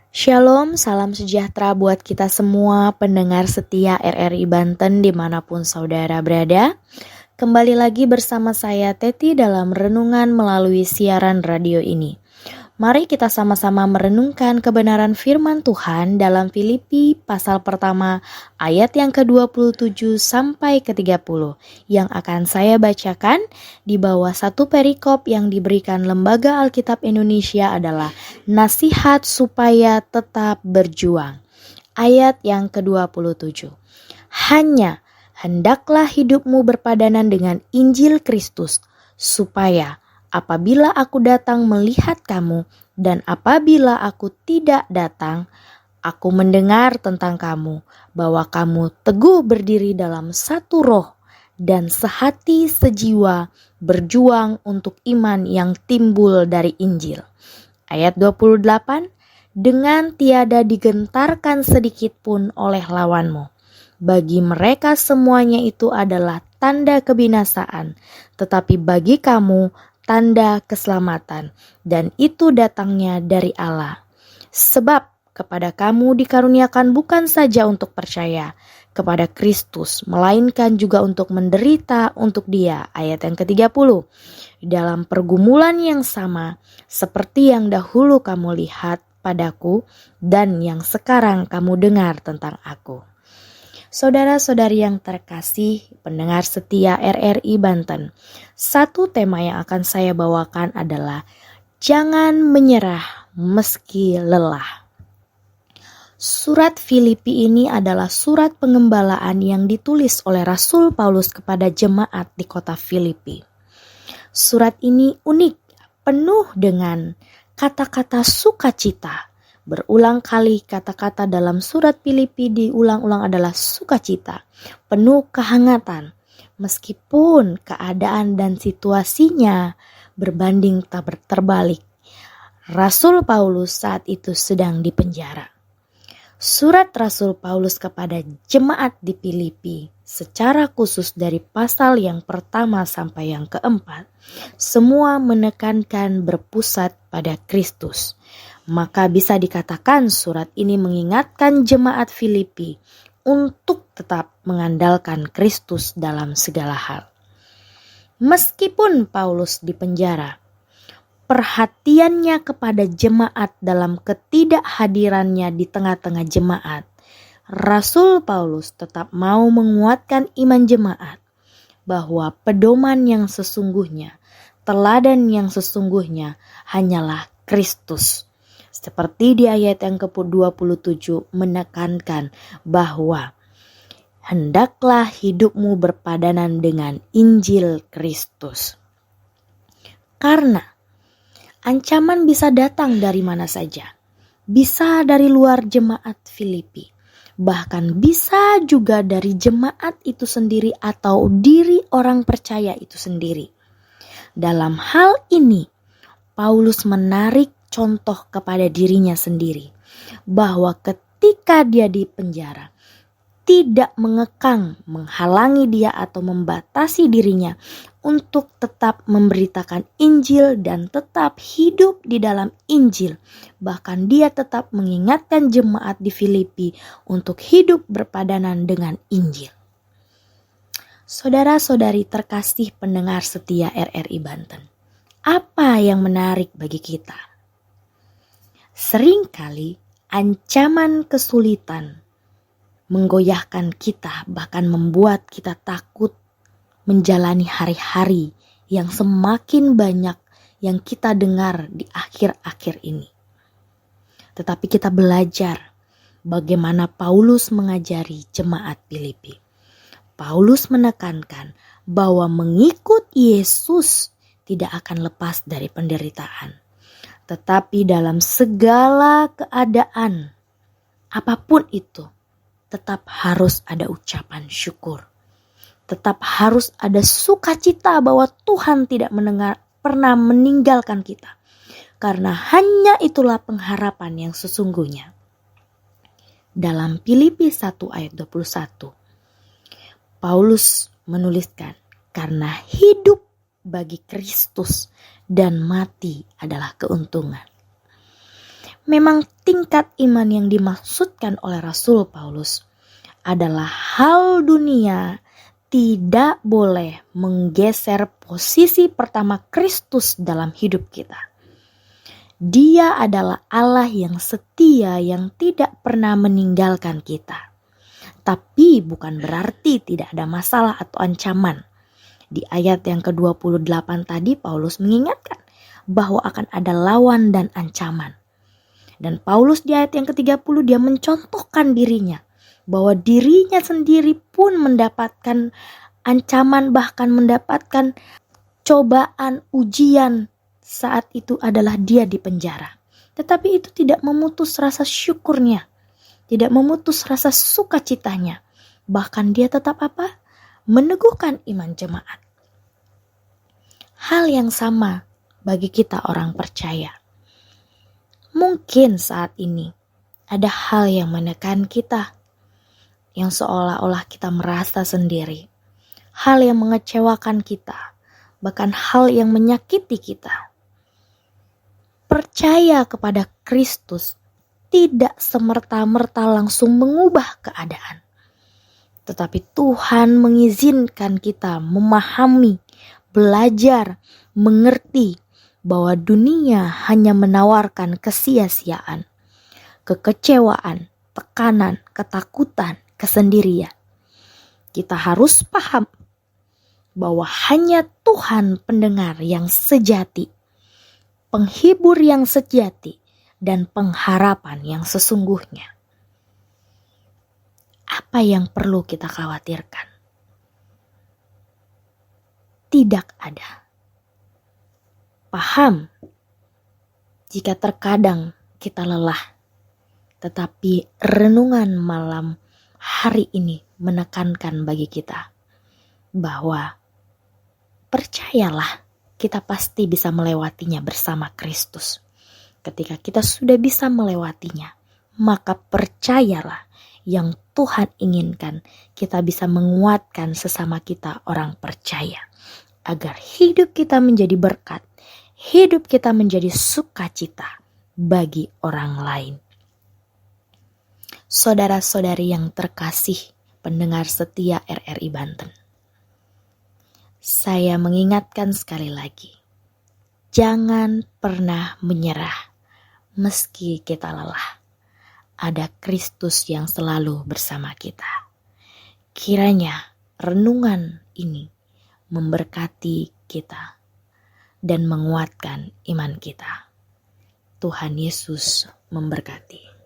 Shalom, salam sejahtera buat kita semua pendengar setia RRI Banten dimanapun saudara berada. Kembali lagi bersama saya Teti dalam renungan melalui siaran radio ini. Mari kita sama-sama merenungkan kebenaran firman Tuhan dalam Filipi pasal pertama ayat yang ke-27 sampai ke-30 yang akan saya bacakan di bawah satu perikop yang diberikan Lembaga Alkitab Indonesia adalah nasihat supaya tetap berjuang. Ayat yang ke-27. Hanya hendaklah hidupmu berpadanan dengan Injil Kristus supaya apabila aku datang melihat kamu, dan apabila aku tidak datang, aku mendengar tentang kamu, bahwa kamu teguh berdiri dalam satu roh, dan sehati sejiwa berjuang untuk iman yang timbul dari Injil. Ayat 28, dengan tiada digentarkan sedikit pun oleh lawanmu. Bagi mereka semuanya itu adalah tanda kebinasaan, tetapi bagi kamu tanda keselamatan, dan itu datangnya dari Allah. Sebab kepada kamu dikaruniakan bukan saja untuk percaya kepada Kristus, melainkan juga untuk menderita untuk Dia. Ayat yang ke-30. Dalam pergumulan yang sama, seperti yang dahulu kamu lihat padaku, dan yang sekarang kamu dengar tentang aku. Saudara-saudari yang terkasih, pendengar setia RRI Banten, satu tema yang akan saya bawakan adalah jangan menyerah meski lelah. Surat Filipi ini adalah surat pengembalaan yang ditulis oleh Rasul Paulus kepada jemaat di kota Filipi. Surat ini unik, penuh dengan kata-kata sukacita. Berulang kali kata-kata dalam surat Filipi diulang-ulang adalah sukacita, penuh kehangatan, meskipun keadaan dan situasinya berbanding terbalik. Rasul Paulus saat itu sedang dipenjara. Surat Rasul Paulus kepada jemaat di Filipi secara khusus dari pasal yang pertama sampai yang keempat, semua menekankan berpusat pada Kristus. Maka bisa dikatakan surat ini mengingatkan jemaat Filipi untuk tetap mengandalkan Kristus dalam segala hal. Meskipun Paulus dipenjara, perhatiannya kepada jemaat dalam ketidakhadirannya di tengah-tengah jemaat, Rasul Paulus tetap mau menguatkan iman jemaat bahwa pedoman yang sesungguhnya, teladan yang sesungguhnya hanyalah Kristus. Seperti di ayat yang ke-27 menekankan bahwa hendaklah hidupmu berpadanan dengan Injil Kristus. Karena ancaman bisa datang dari mana saja. Bisa dari luar jemaat Filipi. Bahkan bisa juga dari jemaat itu sendiri atau diri orang percaya itu sendiri. Dalam hal ini, Paulus menarik contoh kepada dirinya sendiri, bahwa ketika dia di penjara, tidak mengekang, menghalangi dia atau membatasi dirinya untuk tetap memberitakan Injil dan tetap hidup di dalam Injil. Bahkan dia tetap mengingatkan jemaat di Filipi untuk hidup berpadanan dengan Injil. Saudara-saudari terkasih pendengar setia RRI Banten, apa yang menarik bagi kita? Seringkali ancaman kesulitan menggoyahkan kita, bahkan membuat kita takut menjalani hari-hari yang semakin banyak yang kita dengar di akhir-akhir ini. Tetapi kita belajar bagaimana Paulus mengajari jemaat Filipi. Paulus menekankan bahwa mengikut Yesus tidak akan lepas dari penderitaan. Tetapi dalam segala keadaan, apapun itu, tetap harus ada ucapan syukur. Tetap harus ada sukacita bahwa Tuhan tidak pernah meninggalkan kita. Karena hanya itulah pengharapan yang sesungguhnya. Dalam Filipi 1 ayat 21, Paulus menuliskan, karena hidup bagi Kristus dan mati adalah keuntungan. Memang tingkat iman yang dimaksudkan oleh Rasul Paulus adalah hal dunia tidak boleh menggeser posisi pertama Kristus dalam hidup kita. Dia adalah Allah yang setia yang tidak pernah meninggalkan kita. Tapi bukan berarti tidak ada masalah atau ancaman. Di ayat yang ke-28 tadi Paulus mengingatkan bahwa akan ada lawan dan ancaman. Dan Paulus di ayat yang ke-30 dia mencontohkan dirinya. Bahwa dirinya sendiri pun mendapatkan ancaman, bahkan mendapatkan cobaan, ujian. Saat itu adalah dia di penjara. Tetapi itu tidak memutus rasa syukurnya. Tidak memutus rasa sukacitanya. Bahkan dia tetap apa? Meneguhkan iman jemaat. Hal yang sama bagi kita orang percaya. Mungkin saat ini ada hal yang menekan kita. Yang seolah-olah kita merasa sendiri. Hal yang mengecewakan kita. Bahkan hal yang menyakiti kita. Percaya kepada Kristus tidak semerta-merta langsung mengubah keadaan. Tetapi Tuhan mengizinkan kita memahami, belajar, mengerti bahwa dunia hanya menawarkan kesia-siaan, kekecewaan, tekanan, ketakutan, kesendirian. Kita harus paham bahwa hanya Tuhan pendengar yang sejati, penghibur yang sejati, dan pengharapan yang sesungguhnya. Apa yang perlu kita khawatirkan? Tidak ada. Paham jika terkadang kita lelah, tetapi renungan malam hari ini menekankan bagi kita bahwa percayalah kita pasti bisa melewatinya bersama Kristus. Ketika kita sudah bisa melewatinya, maka percayalah yang Tuhan inginkan kita bisa menguatkan sesama kita orang percaya. Agar hidup kita menjadi berkat, hidup kita menjadi sukacita bagi orang lain. Saudara-saudari yang terkasih, pendengar setia RRI Banten. Saya mengingatkan sekali lagi, jangan pernah menyerah meski kita lelah. Ada Kristus yang selalu bersama kita. Kiranya renungan ini memberkati kita dan menguatkan iman kita. Tuhan Yesus memberkati.